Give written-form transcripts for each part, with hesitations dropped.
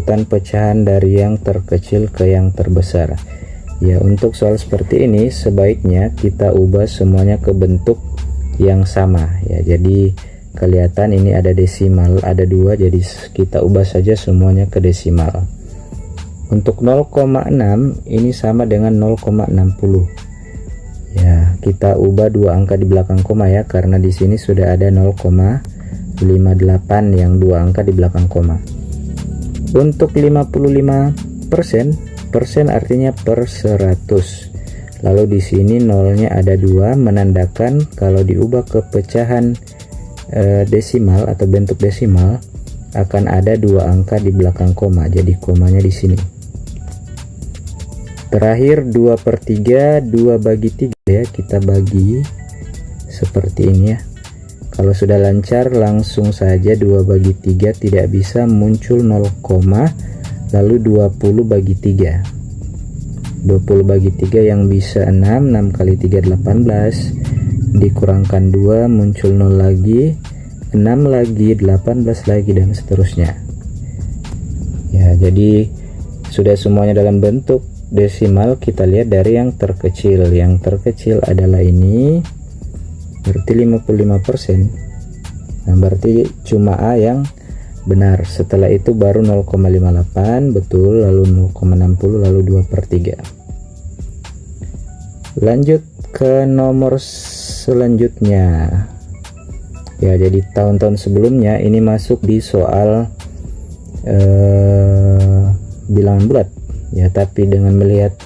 urutan pecahan dari yang terkecil ke yang terbesar. Ya, untuk soal seperti ini sebaiknya kita ubah semuanya ke bentuk yang sama ya. Jadi kelihatan ini ada desimal, ada 2, jadi kita ubah saja semuanya ke desimal. Untuk 0,6 ini sama dengan 0,60 ya, kita ubah 2 angka di belakang koma ya, karena di sini sudah ada 0,58 yang 2 angka di belakang koma. Untuk 55%, persen artinya per 100. Lalu di sini nolnya ada 2, menandakan kalau diubah ke pecahan desimal atau bentuk desimal akan ada 2 angka di belakang koma, jadi komanya di sini. Terakhir 2/3, 2 bagi 3 ya, kita bagi seperti ini ya. Kalau sudah lancar langsung saja 2 bagi 3, tidak bisa muncul 0, lalu 20 bagi 3. 20 bagi 3 yang bisa 6, 6 kali 3 18, dikurangkan 2 muncul 0 lagi, 6 lagi, 18 lagi, dan seterusnya ya. Jadi sudah semuanya dalam bentuk desimal. Kita lihat dari yang terkecil. Yang terkecil adalah ini, berarti 55%. Nah, berarti cuma A yang benar. Setelah itu baru 0,58 betul, lalu 0,60, lalu 2/3. Lanjut ke nomor selanjutnya ya. Jadi tahun-tahun sebelumnya ini masuk di soal bilangan bulat ya, tapi dengan melihat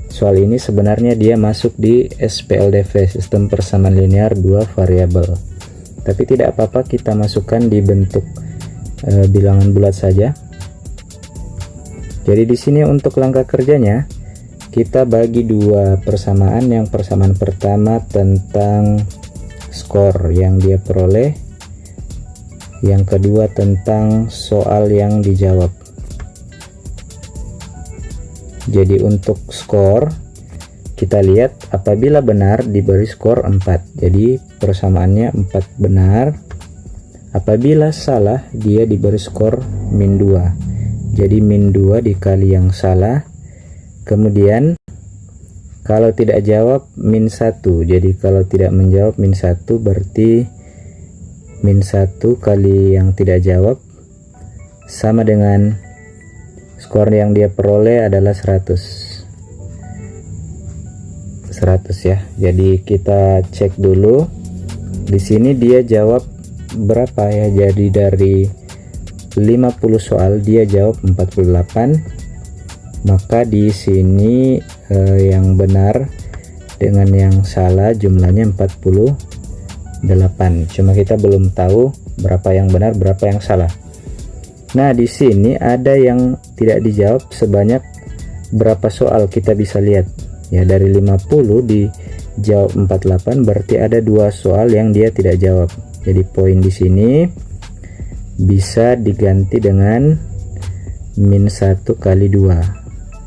soal ini sebenarnya dia masuk di SPLDV, sistem persamaan linear 2 variabel. Tapi tidak apa-apa kita masukkan di bentuk bilangan bulat saja. Jadi di sini untuk langkah kerjanya kita bagi 2 persamaan. Yang persamaan pertama tentang skor yang dia peroleh, yang kedua tentang soal yang dijawab. Jadi untuk skor kita lihat apabila benar diberi skor 4, jadi persamaannya 4 benar. Apabila salah dia diberi skor -2, jadi -2 dikali yang salah. Kemudian kalau tidak jawab -1, jadi kalau tidak menjawab -1 berarti -1 kali yang tidak jawab sama dengan skor yang dia peroleh adalah 100 ya. Jadi kita cek dulu di sini dia jawab berapa ya. Jadi dari 50 soal dia jawab 48, maka di sini yang benar dengan yang salah jumlahnya 48. Cuma kita belum tahu berapa yang benar berapa yang salah. Nah, di sini ada yang tidak dijawab sebanyak berapa soal, kita bisa lihat ya. Dari 50 dijawab 48, berarti ada 2 soal yang dia tidak jawab. Jadi poin di sini bisa diganti dengan -1 kali 2.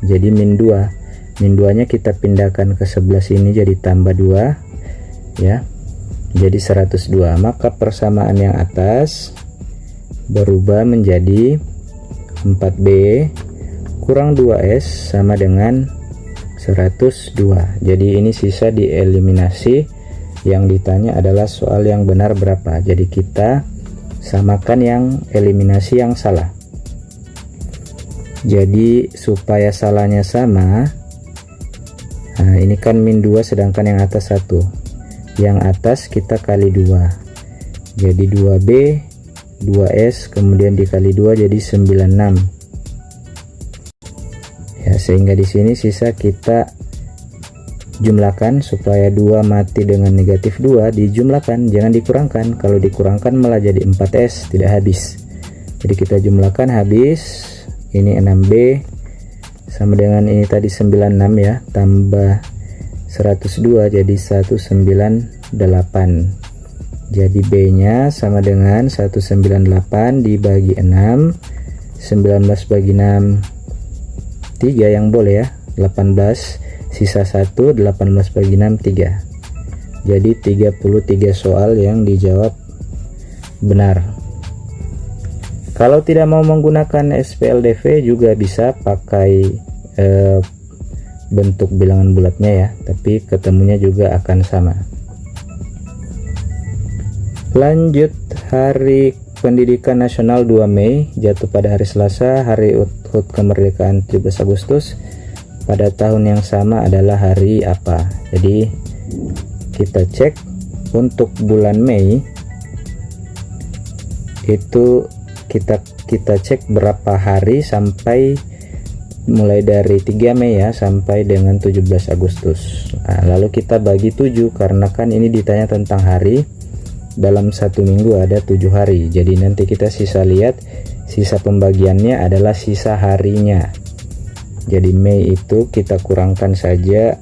Jadi -2 nya kita pindahkan ke sebelah sini jadi tambah 2 ya. Jadi 102. Maka persamaan yang atas berubah menjadi 4B kurang 2S sama dengan 102. Jadi ini sisa dieliminasi. Yang ditanya adalah soal yang benar berapa. Jadi kita samakan yang eliminasi yang salah. Jadi supaya salahnya sama, nah ini kan -2 sedangkan yang atas 1. Yang atas kita kali 2. Jadi 2B 2S kemudian dikali 2 jadi 96 ya. Sehingga di sini sisa kita jumlahkan supaya 2 mati dengan negatif 2, dijumlahkan jangan dikurangkan. Kalau dikurangkan malah jadi 4S, tidak habis. Jadi kita jumlahkan habis. Ini 6B sama dengan ini tadi 96 ya, tambah 102 jadi 198. Jadi B nya sama dengan 198 dibagi 6, 19 bagi 6 3 yang boleh ya, 18 sisa 1, 18 bagi 6 3. Jadi 33 soal yang dijawab benar. Kalau tidak mau menggunakan SPLDV juga bisa pakai bentuk bilangan bulatnya ya, tapi ketemunya juga akan sama. Lanjut, hari pendidikan nasional 2 Mei jatuh pada hari Selasa. Hari HUT kemerdekaan 17 Agustus pada tahun yang sama adalah hari apa? Jadi kita cek untuk bulan Mei itu kita cek berapa hari sampai mulai dari 3 Mei ya sampai dengan 17 Agustus. Nah, lalu kita bagi 7 karena kan ini ditanya tentang hari. Dalam satu minggu ada 7 hari, jadi nanti kita lihat sisa pembagiannya adalah sisa harinya. Jadi Mei itu kita kurangkan saja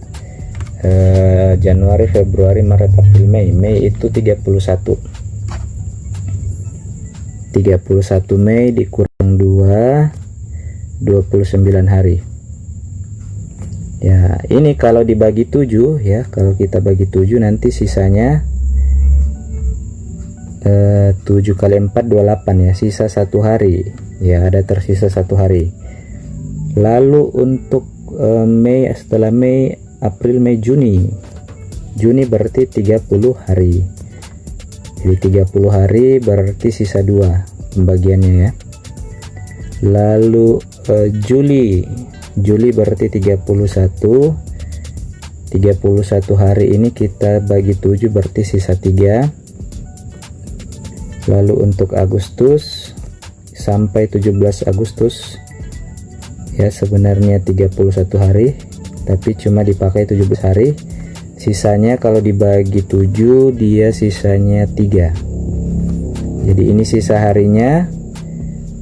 Januari, Februari, Maret, April, Mei. Mei itu 31 Mei dikurang 2, 29 hari ya. Ini kalau dibagi 7 ya, kalau kita bagi 7 nanti sisanya 7 kali 4 28 ya, sisa 1 hari ya, ada tersisa 1 hari. Lalu untuk Mei, setelah Mei, April, Mei, Juni berarti 30 hari. Jadi 30 hari berarti sisa 2 pembagiannya ya. Lalu Juli berarti 31 hari, ini kita bagi 7 berarti sisa 3. Lalu untuk Agustus sampai 17 Agustus ya, sebenarnya 31 hari tapi cuma dipakai 17 hari. Sisanya kalau dibagi 7 dia sisanya 3. Jadi ini sisa harinya.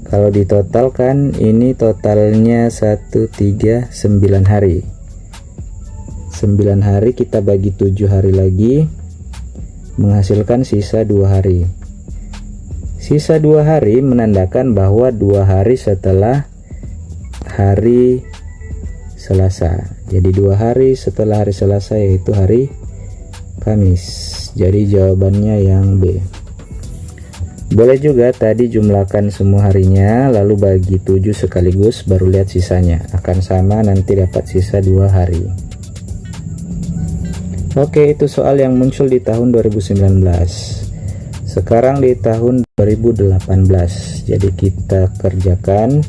Kalau ditotalkan ini totalnya 1, 3, 9 hari. 9 hari kita bagi 7 hari lagi menghasilkan sisa 2 hari. Sisa 2 hari menandakan bahwa 2 hari setelah hari Selasa. Jadi 2 hari setelah hari Selasa yaitu hari Kamis. Jadi jawabannya yang B. Boleh juga tadi jumlahkan semua harinya lalu bagi 7 sekaligus baru lihat sisanya. Akan sama, nanti dapat sisa 2 hari. Oke, itu soal yang muncul di tahun 2019. Sekarang di tahun 2018. Jadi kita kerjakan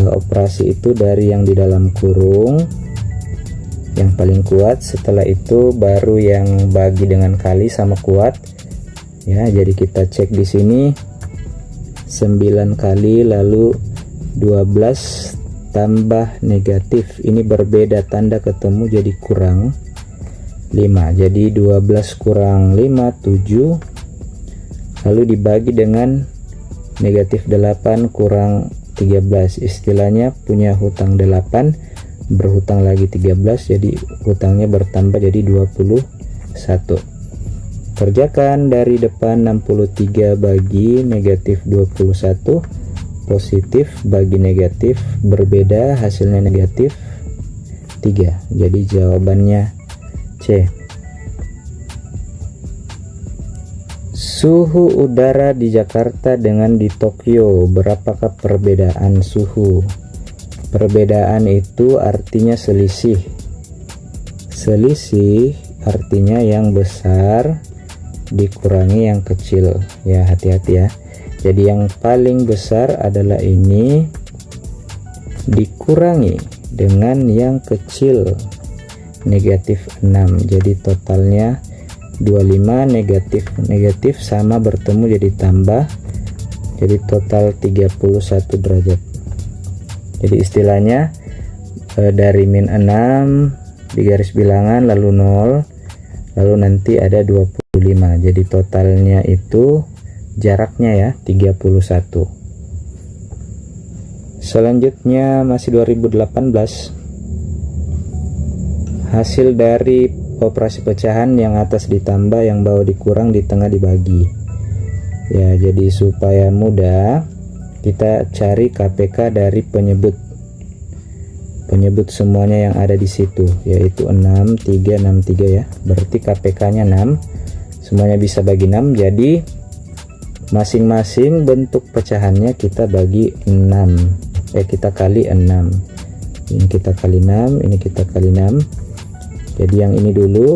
operasi itu dari yang di dalam kurung yang paling kuat. Setelah itu baru yang bagi dengan kali sama kuat ya. Jadi kita cek di sini 9 kali lalu 12 tambah negatif, ini berbeda tanda ketemu jadi kurang 5. Jadi 12 kurang 5 7, lalu dibagi dengan negatif 8 kurang 13. Istilahnya punya hutang 8 berhutang lagi 13, jadi hutangnya bertambah jadi 21. Kerjakan dari depan 63 bagi negatif 21, positif bagi negatif berbeda, hasilnya negatif 3. Jadi jawabannya C. Suhu udara di Jakarta dengan di Tokyo, berapakah perbedaan suhu? Perbedaan itu artinya selisih. Selisih artinya yang besar dikurangi yang kecil ya, hati-hati ya. Jadi yang paling besar adalah ini dikurangi dengan yang kecil negatif 6, jadi totalnya 25, negatif sama bertemu jadi tambah, jadi total 31 derajat. Jadi istilahnya dari min 6 di garis bilangan lalu 0 lalu nanti ada 25, jadi totalnya itu jaraknya ya 31. Selanjutnya masih 2018. Hasil dari operasi pecahan yang atas ditambah, yang bawah dikurang, di tengah dibagi ya. Jadi supaya mudah kita cari KPK dari penyebut semuanya yang ada di situ, yaitu 6, 3, 6, 3 ya. Berarti KPK nya 6, semuanya bisa bagi 6, jadi Masing-masing bentuk pecahannya kita bagi 6, kita kali 6. Ini kita kali 6, ini kita kali 6. Jadi yang ini dulu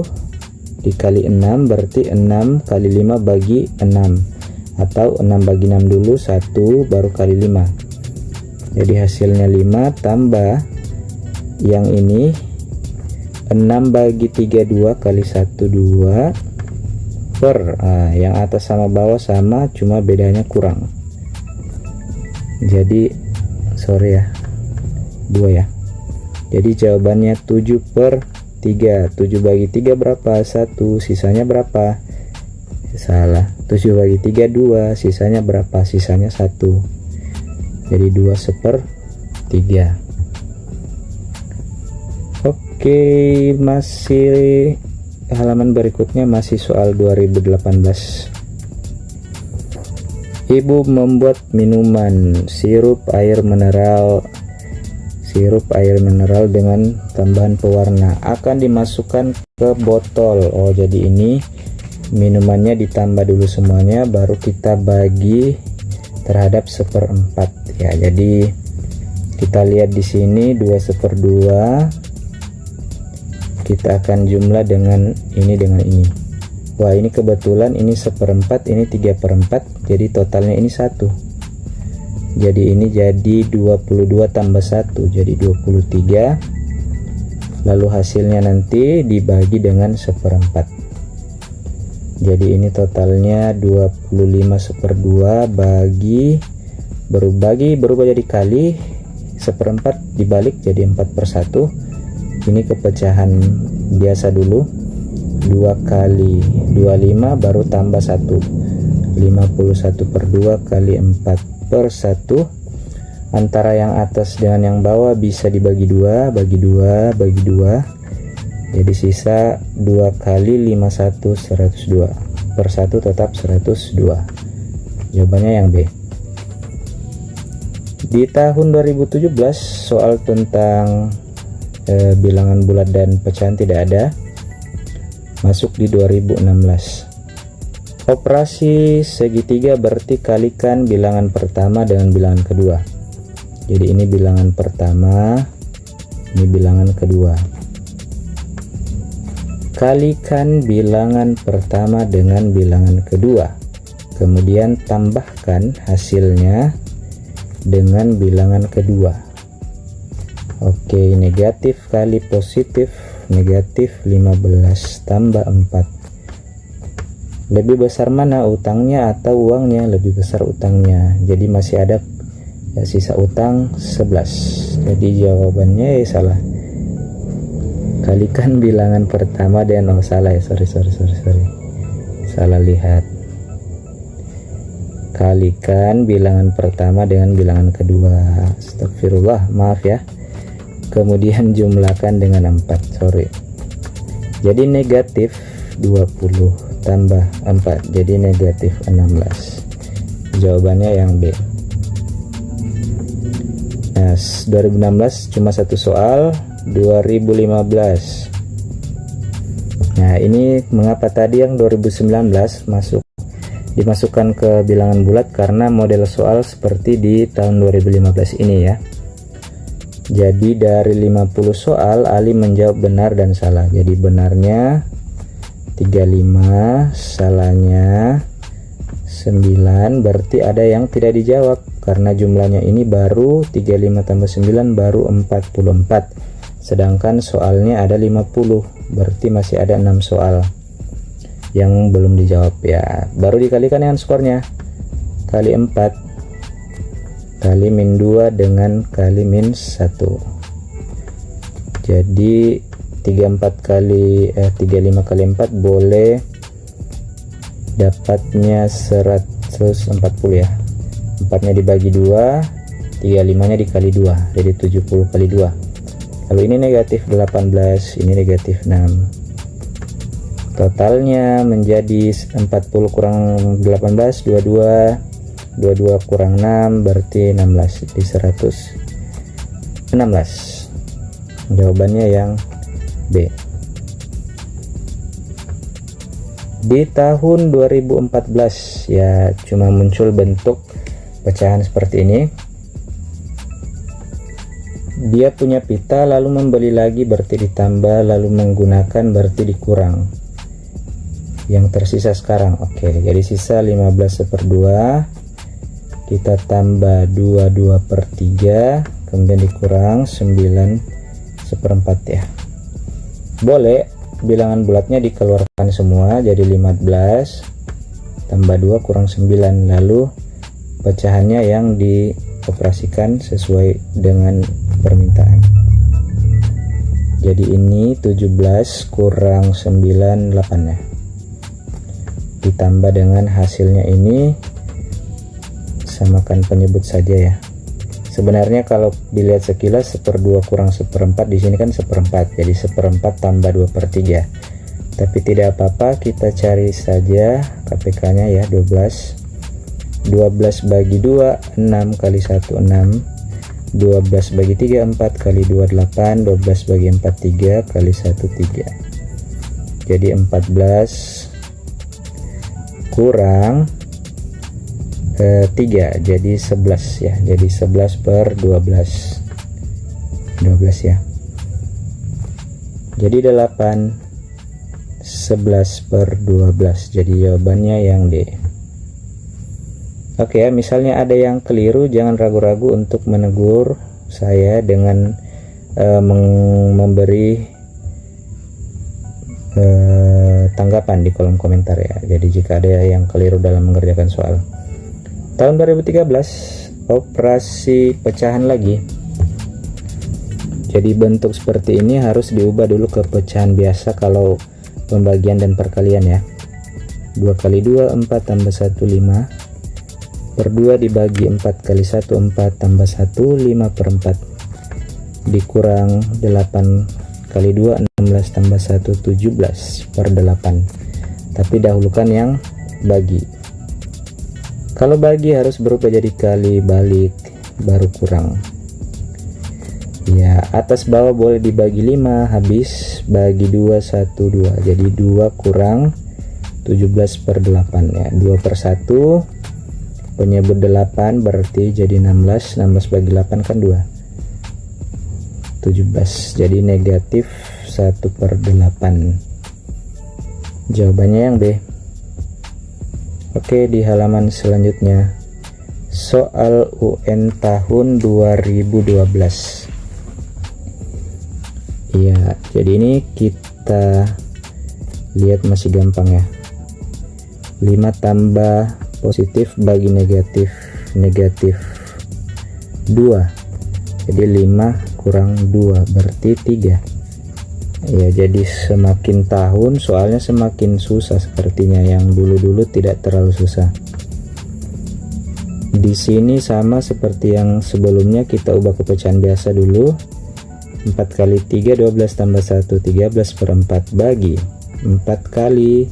dikali 6, berarti 6 kali 5 bagi 6, atau 6 bagi 6 dulu 1 baru kali 5. Jadi hasilnya 5 tambah yang ini 6 bagi 3 2 kali 1 2 per yang atas sama bawah sama, cuma bedanya kurang. Jadi sorry ya, 2 ya. Jadi jawabannya 7 per 3. 7 bagi 3 berapa? 1. Sisanya berapa? Salah. 7 bagi 3 2. Sisanya berapa? Sisanya 1. Jadi 2/3. Oke, masih halaman berikutnya, masih soal 2018. Ibu membuat minuman sirup air mineral dengan tambahan pewarna, akan dimasukkan ke botol. Oh, jadi ini minumannya ditambah dulu semuanya, baru kita bagi terhadap 1/4 ya. Jadi kita lihat di sini 2/2, kita akan jumlah dengan ini dengan ini. Wah, ini kebetulan ini 1/4, ini 3/4, jadi totalnya ini 1. Jadi ini jadi 22 tambah 1 jadi 23. Lalu hasilnya nanti dibagi dengan 1/4. Jadi ini totalnya 25/2 berubah jadi kali 1/4 dibalik jadi 4/1. Ini kepecahan biasa dulu, 2 kali 25 baru tambah 1, 51/2 kali 4/1. Antara yang atas dengan yang bawah bisa dibagi 2, bagi 2, bagi 2. Jadi sisa 2 kali 51 102 per 1 tetap 102. Jawabannya yang B. Di tahun 2017 soal tentang bilangan bulat dan pecahan tidak ada. Masuk di 2016. Operasi segitiga berarti kalikan bilangan pertama dengan bilangan kedua. Jadi ini bilangan pertama, ini bilangan kedua. Kalikan bilangan pertama dengan bilangan kedua, kemudian tambahkan hasilnya dengan bilangan kedua. Oke, negatif kali positif, negatif 15 tambah 4. Lebih besar mana, utangnya atau uangnya? Lebih besar utangnya, jadi masih ada ya, sisa utang 11. Jadi jawabannya salah. Kalikan bilangan pertama dengan salah ya, sorry salah lihat. Kalikan bilangan pertama dengan bilangan kedua. Astagfirullah, maaf ya. Kemudian jumlahkan dengan 4, sorry. Jadi negatif 20 tambah 4 jadi negatif 16. Jawabannya yang B. Nah, 2016 cuma satu soal. 2015. Nah, ini mengapa tadi yang 2019 dimasukkan ke bilangan bulat, karena model soal seperti di tahun 2015 ini ya. Jadi dari 50 soal Ali menjawab benar dan salah. Jadi benarnya 35, salahnya 9, berarti ada yang tidak dijawab karena jumlahnya ini baru 35 tambah 9 baru 44. Sedangkan soalnya ada 50, berarti masih ada 6 soal yang belum dijawab ya. Baru dikalikan dengan skornya. Kali 4 kali min 2 dengan kali min 1. Jadi 35 kali 4 boleh dapatnya 140 ya. 4-nya dibagi 2, 35-nya dikali 2, jadi 70 kali 2. Lalu ini negatif 18, ini negatif 6. Totalnya menjadi 40 kurang 18, 22 kurang 6 berarti 16, di 116. Jawabannya yang B. Di tahun 2014 ya cuma muncul bentuk pecahan seperti ini. Dia punya pita lalu membeli lagi berarti ditambah, lalu menggunakan berarti dikurang. Yang tersisa sekarang, oke, jadi sisa 15/2, kita tambah 22/3, kemudian dikurang 9/4 ya. Boleh bilangan bulatnya dikeluarkan semua, jadi 15 tambah 2 kurang 9, lalu pecahannya yang dioperasikan sesuai dengan permintaan. Jadi ini 17 kurang 9 8 ya, ditambah dengan hasilnya ini, samakan penyebut saja ya. Sebenarnya kalau dilihat sekilas 1/2 kurang 1/4, di sini kan 1/4, jadi 1/4 tambah 2/3. Tapi tidak apa-apa, kita cari saja KPK nya ya. 12 bagi 2 6 kali 1 6, 12 bagi 3 4 kali 2 8, 12 bagi 4 3 kali 1 3. Jadi 14 kurang 3, jadi 11 ya, jadi 11/12 ya. Jadi 8 11/12, jadi jawabannya yang D. Oke ya, misalnya ada yang keliru, jangan ragu-ragu untuk menegur saya dengan memberi tanggapan di kolom komentar ya. Jadi jika ada yang keliru dalam mengerjakan soal. Tahun 2013 operasi pecahan lagi. Jadi bentuk seperti ini harus diubah dulu ke pecahan biasa kalau pembagian dan perkalian ya. 2 kali 2 4 tambah 1 5 per 2 dibagi 4 kali 1 4 tambah 1 5/4 dikurang 8 kali 2 16 tambah 1 17/8. Tapi dahulukan yang bagi. Kalau bagi harus berubah jadi kali, balik, baru kurang. Ya, atas bawah boleh dibagi 5, habis bagi 2 1 2. Jadi 2 kurang 17/8 ya. 2/1 penyebut 8 berarti jadi 16. 16 bagi 8 kan 2. 17. Jadi negatif 1/8. Jawabannya yang B. Oke, di halaman selanjutnya soal UN tahun 2012. Iya, jadi ini kita lihat masih gampang ya. 5 tambah positif bagi negatif 2, jadi 5 kurang 2 berarti 3 ya. Jadi semakin tahun soalnya semakin susah sepertinya, yang dulu-dulu tidak terlalu susah. Di sini sama seperti yang sebelumnya, kita ubah ke pecahan biasa dulu. 4 kali 3 12 tambah 1 13/4 bagi 4 kali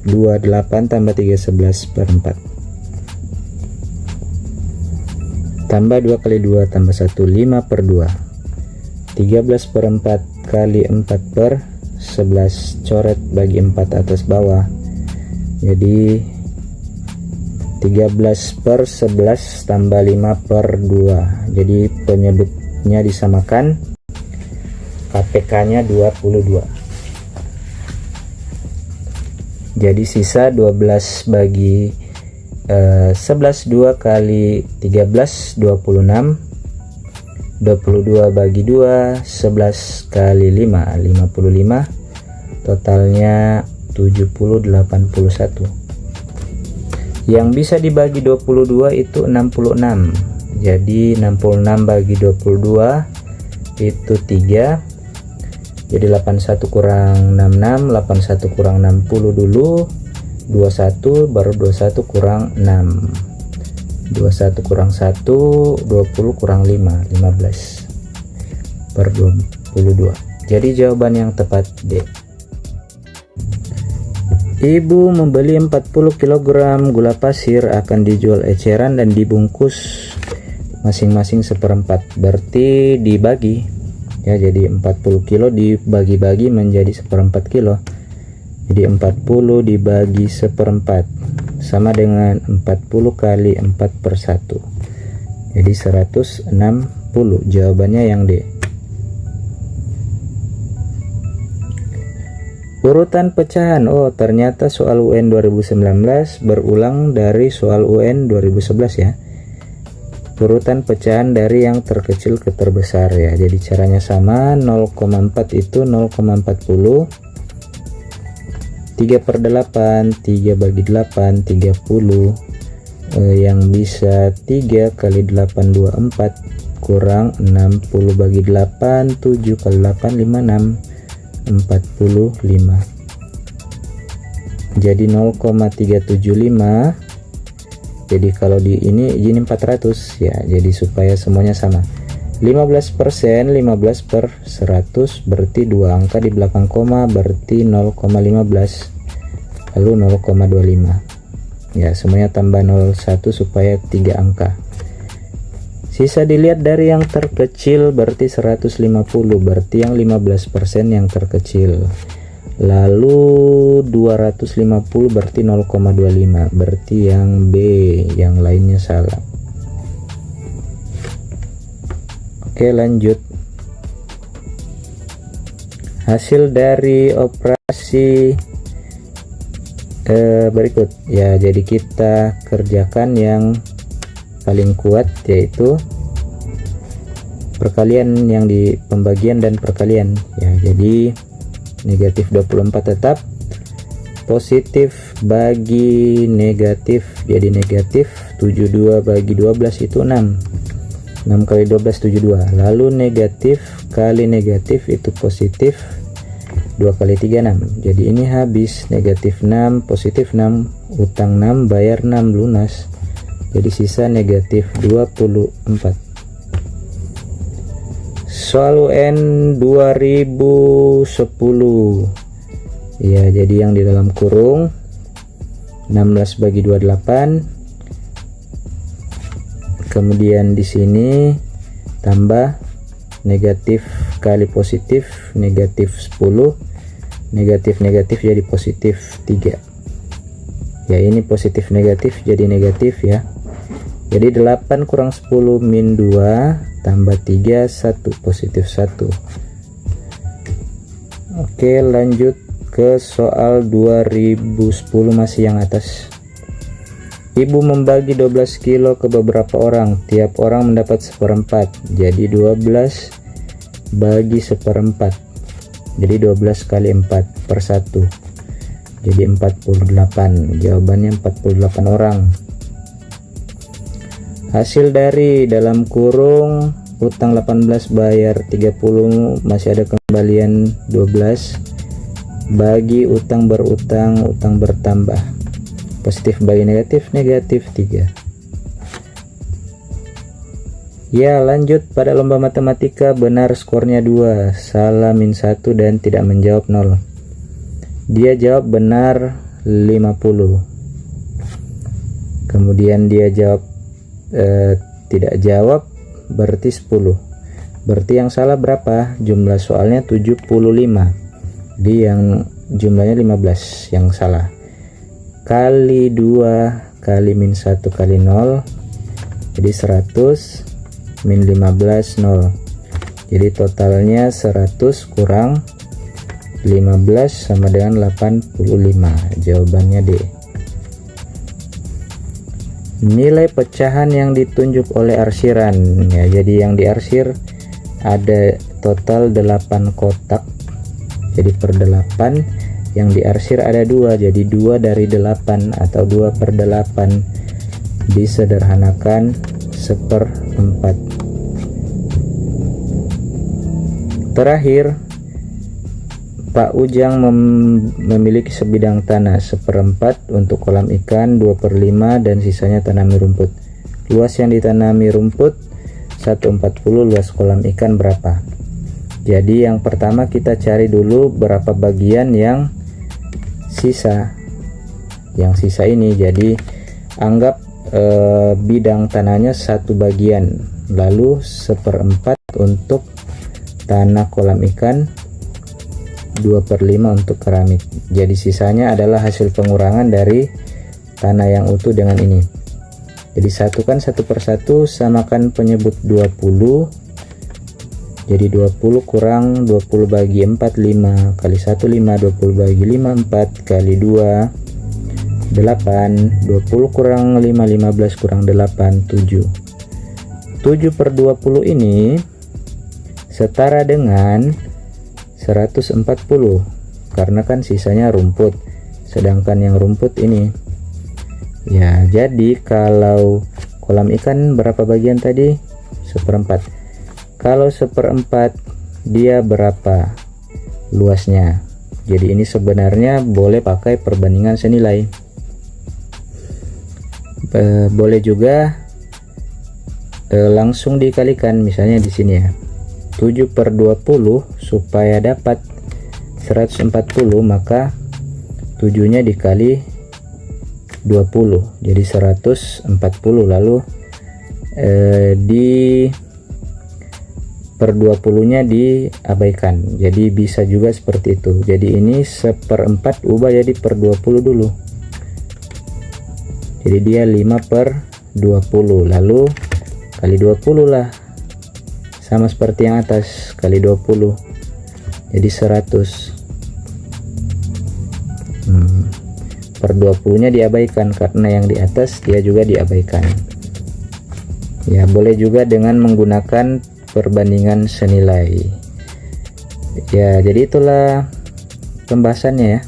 2 8 tambah 3 11/4 tambah 2 kali 2 tambah 1 5/2 13/4 kali 4/11 coret bagi 4 atas bawah, jadi 13/11 tambah 5/2, jadi penyebutnya disamakan, KPK nya 22. Jadi sisa 12 bagi 11 2 kali 13 26, 22 bagi 2 11 kali 5 55, totalnya 70 81. Yang bisa dibagi 22 itu 66, jadi 66 bagi 22 itu 3, jadi 81 kurang 66, 81 kurang 60 dulu 21, baru 21 kurang 6, 21 kurang 1 20 kurang 5 15/22. Jadi jawaban yang tepat D. Ibu membeli 40 kg gula pasir, akan dijual eceran dan dibungkus masing-masing 1/4, berarti dibagi ya. Jadi 40 kilo dibagi-bagi menjadi 1/4 kilo, Jadi 40 dibagi 1/4 sama dengan 40 kali 4/1. Jadi 160. Jawabannya yang D. Urutan pecahan. Oh, ternyata soal UN 2019 berulang dari soal UN 2011 ya. Urutan pecahan dari yang terkecil ke terbesar ya. Jadi caranya sama. 0,4 itu 0,40. 3/8, 3 bagi 8, 30. Yang bisa 3 kali 8, 24 kurang 60 bagi 8, 7 kali 8, 56. 45. Jadi 0,375. Jadi kalau di ini 400 ya. Jadi supaya semuanya sama. 15%, 15/100 berarti 2 angka di belakang koma berarti 0,15. Lalu 0,25. Ya, semuanya tambah 01 supaya 3 angka. Sisa dilihat dari yang terkecil berarti 150, berarti yang 15% yang terkecil. Lalu 250 berarti 0,25, berarti yang B, yang lainnya salah. Oke, lanjut. Hasil dari operasi berikut ya. Jadi kita kerjakan yang paling kuat, yaitu perkalian yang di pembagian dan perkalian ya. Jadi negatif 24 tetap, positif bagi negatif jadi negatif, 72 bagi 12 itu 6. 6 kali 12 72. Lalu negatif kali negatif itu positif, 2 kali 3 6. Jadi ini habis negatif 6, positif 6, utang 6, bayar 6, lunas. Jadi sisa negatif 24. Soal UN 2010 ya. Jadi yang di dalam kurung 16 bagi 28. Kemudian di sini tambah negatif kali positif, negatif 10, negatif jadi positif 3 ya. Ini positif negatif jadi negatif ya. Jadi 8 kurang 10 min 2 tambah 3 1 positif 1. Oke, lanjut ke soal 2010 masih yang atas. Ibu membagi 12 kilo ke beberapa orang, tiap orang mendapat 1/4. Jadi 12 bagi 1/4. Jadi 12 kali 4/1. Jadi 48. Jawabannya 48 orang. Hasil dari dalam kurung utang 18 bayar 30, masih ada kembalian 12 bagi utang berutang, utang bertambah. Positif bagi negatif, negatif 3. Ya, lanjut pada lomba matematika. Benar skornya 2, salah min 1 dan tidak menjawab 0. Dia jawab benar 50. Kemudian dia jawab tidak jawab berarti 10. Berarti yang salah berapa? Jumlah soalnya 75. Jadi yang jumlahnya 15 yang salah. Kali 2 kali min 1 kali 0. Jadi 100 min 15 0. Jadi totalnya 100 kurang 15 sama dengan 85. Jawabannya D. Nilai pecahan yang ditunjuk oleh arsiran ya. Jadi yang diarsir ada total 8 kotak. Jadi per 8 yang diarsir ada 2. Jadi 2 dari 8 atau 2/8 disederhanakan 1/4. Terakhir, Pak Ujang memiliki sebidang tanah 1/4 untuk kolam ikan, 2/5 dan sisanya tanami rumput. Luas yang ditanami rumput 1/40, luas kolam ikan berapa? Jadi yang pertama kita cari dulu berapa bagian yang sisa. Yang sisa ini, jadi anggap bidang tanahnya 1 bagian, lalu 1/4 untuk tanah kolam ikan, 2/5 untuk keramik. Jadi sisanya adalah hasil pengurangan dari tanah yang utuh dengan ini. Jadi satukan satu persatu, samakan penyebut 20. Jadi 20 kurang 20 bagi 4 5 kali 1 5, 20 bagi 5 4 kali 2 8, 20 kurang 5 15 kurang 8 7. 7 per 20 ini setara dengan 140, karena kan sisanya rumput, sedangkan yang rumput ini ya. Jadi kalau kolam ikan berapa bagian tadi? 1/4. Kalau 1/4 dia berapa luasnya? Jadi ini sebenarnya boleh pakai perbandingan senilai. Boleh juga langsung dikalikan, misalnya di sini ya. 7 per 20 supaya dapat 140, maka 7 nya dikali 20 jadi 140, lalu di per 20 nya diabaikan. Jadi bisa juga seperti itu. Jadi ini 1/4 ubah jadi per 20 dulu, jadi dia 5 per 20, lalu kali 20 lah, sama seperti yang atas, kali 20 jadi 100. Per 20 nya diabaikan karena yang di atas dia juga diabaikan. Ya, boleh juga dengan menggunakan perbandingan senilai. Ya, jadi itulah pembahasannya ya.